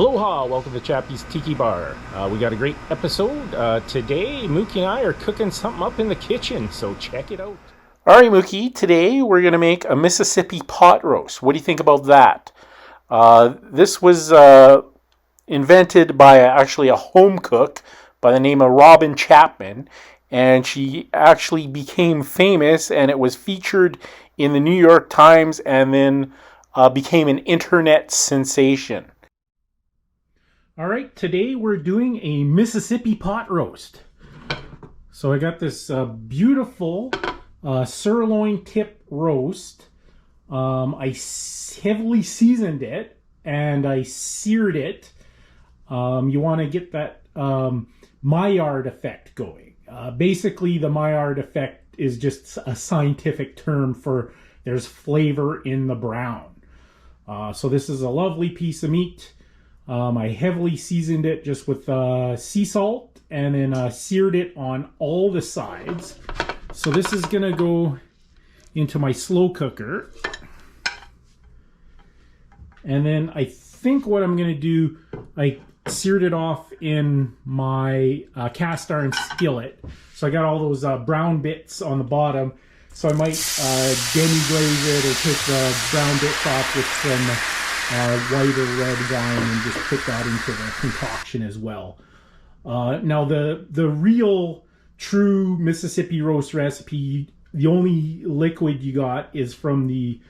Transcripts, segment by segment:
Aloha, welcome to Chappie's Tiki Bar. We got a great episode. Today, Mookie and I are cooking something up in the kitchen, so check it out. All right, Mookie, today we're going to make a Mississippi Pot Roast. What do you think about that? This was invented by actually a home cook by the name of Robin Chapman, and she actually became famous, and it was featured in the New York Times and then became an internet sensation. All right, today we're doing a Mississippi pot roast. So I got this beautiful sirloin tip roast. I heavily seasoned it and I seared it. You want to get that Maillard effect going. Basically, the Maillard effect is just a scientific term for there's flavor in the brown. So this is a lovely piece of meat. I heavily seasoned it just with sea salt and then seared it on all the sides. So this is going to go into my slow cooker. And then I think what I'm going to do, I seared it off in my cast iron skillet. So I got all those brown bits on the bottom. So I might demi-glaze it or take the brown bits off with some white or red wine and just put that into the concoction as well. Now the real true Mississippi roast recipe, the only liquid you got is from the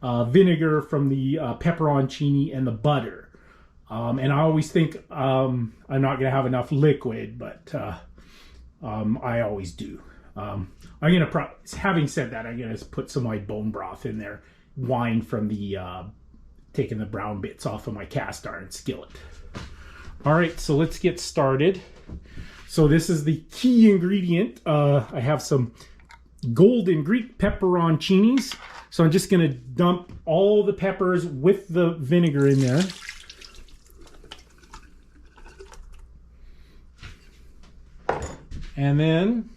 vinegar, from the pepperoncini and the butter. And I always think I'm not going to have enough liquid, but I always do. Having said that, I'm going to put some white bone broth in there, wine from the taking the brown bits off of my cast iron skillet. All right, so let's get started. So this is the key ingredient. I have some golden Greek pepperoncinis. So I'm just going to dump all the peppers with the vinegar in there. And then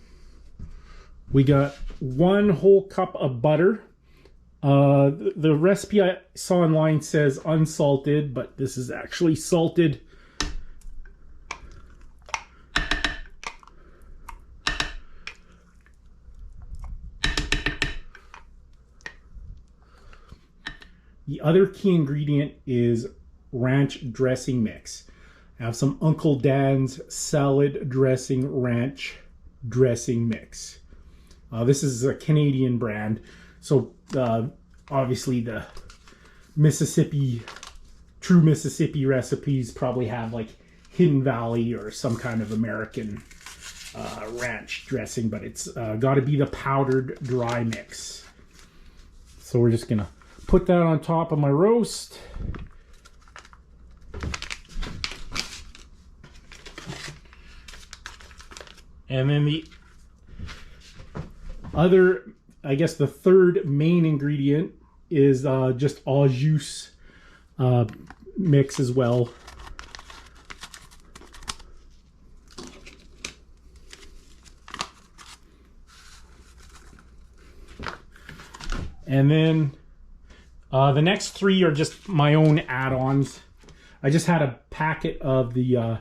we got 1 whole cup of butter. The recipe I saw online says unsalted, but this is actually salted. The other key ingredient is ranch dressing mix. I have some Uncle Dan's salad dressing ranch dressing mix. This is a Canadian brand. So obviously the true Mississippi recipes probably have like Hidden Valley or some kind of American ranch dressing, but it's got to be the powdered dry mix. So we're just gonna put that on top of my roast. And then the other, I guess the third main ingredient is just au jus mix as well. And then the next 3 are just my own add-ons. I just had a packet of the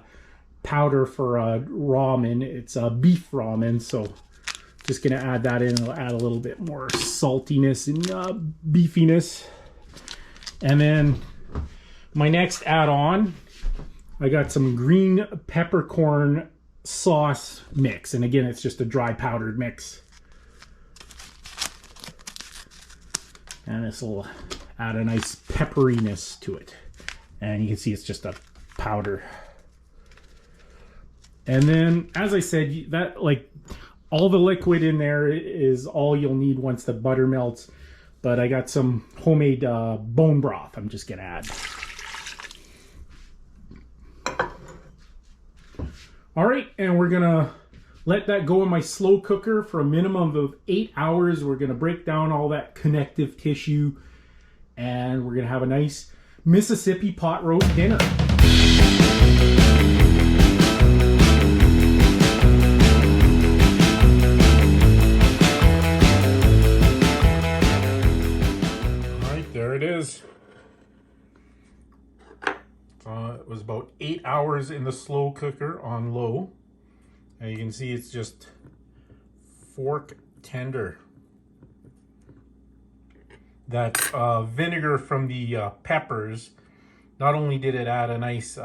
powder for ramen. It's beef ramen, so just going to add that in. It'll add a little bit more saltiness and beefiness. And then my next add-on, I got some green peppercorn sauce mix. And again, it's just a dry powdered mix. And this will add a nice pepperiness to it. And you can see it's just a powder. And then, as I said, that all the liquid in there is all you'll need once the butter melts. But I got some homemade bone broth I'm just going to add. All right, and we're going to let that go in my slow cooker for a minimum of 8 hours. We're going to break down all that connective tissue. And we're going to have a nice Mississippi pot roast dinner. All right, there it is. was about 8 hours in the slow cooker on low. And you can see it's just fork tender. That vinegar from the peppers, not only did it add a nice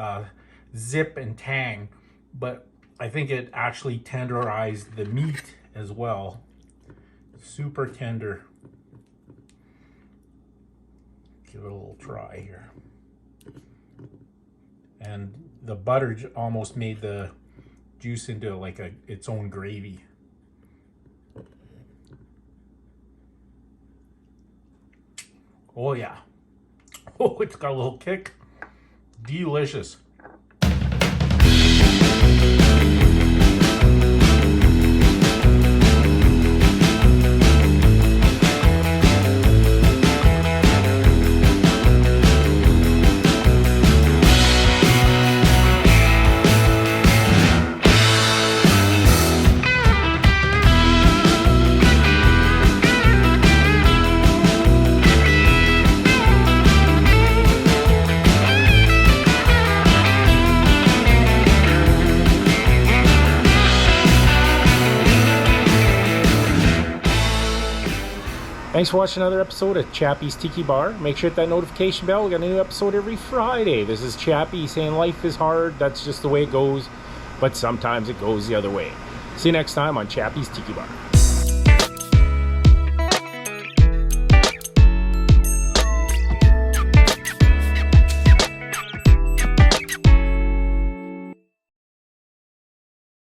zip and tang, but I think it actually tenderized the meat as well. Super tender. Give it a little try here. And the butter almost made the juice into like its own gravy. Oh yeah. Oh, it's got a little kick. Delicious. Thanks for watching another episode of Chappie's Tiki Bar. Make sure to hit that notification bell. We got a new episode every Friday. This is Chappie saying life is hard. That's just the way it goes. But sometimes it goes the other way. See you next time on Chappie's Tiki Bar.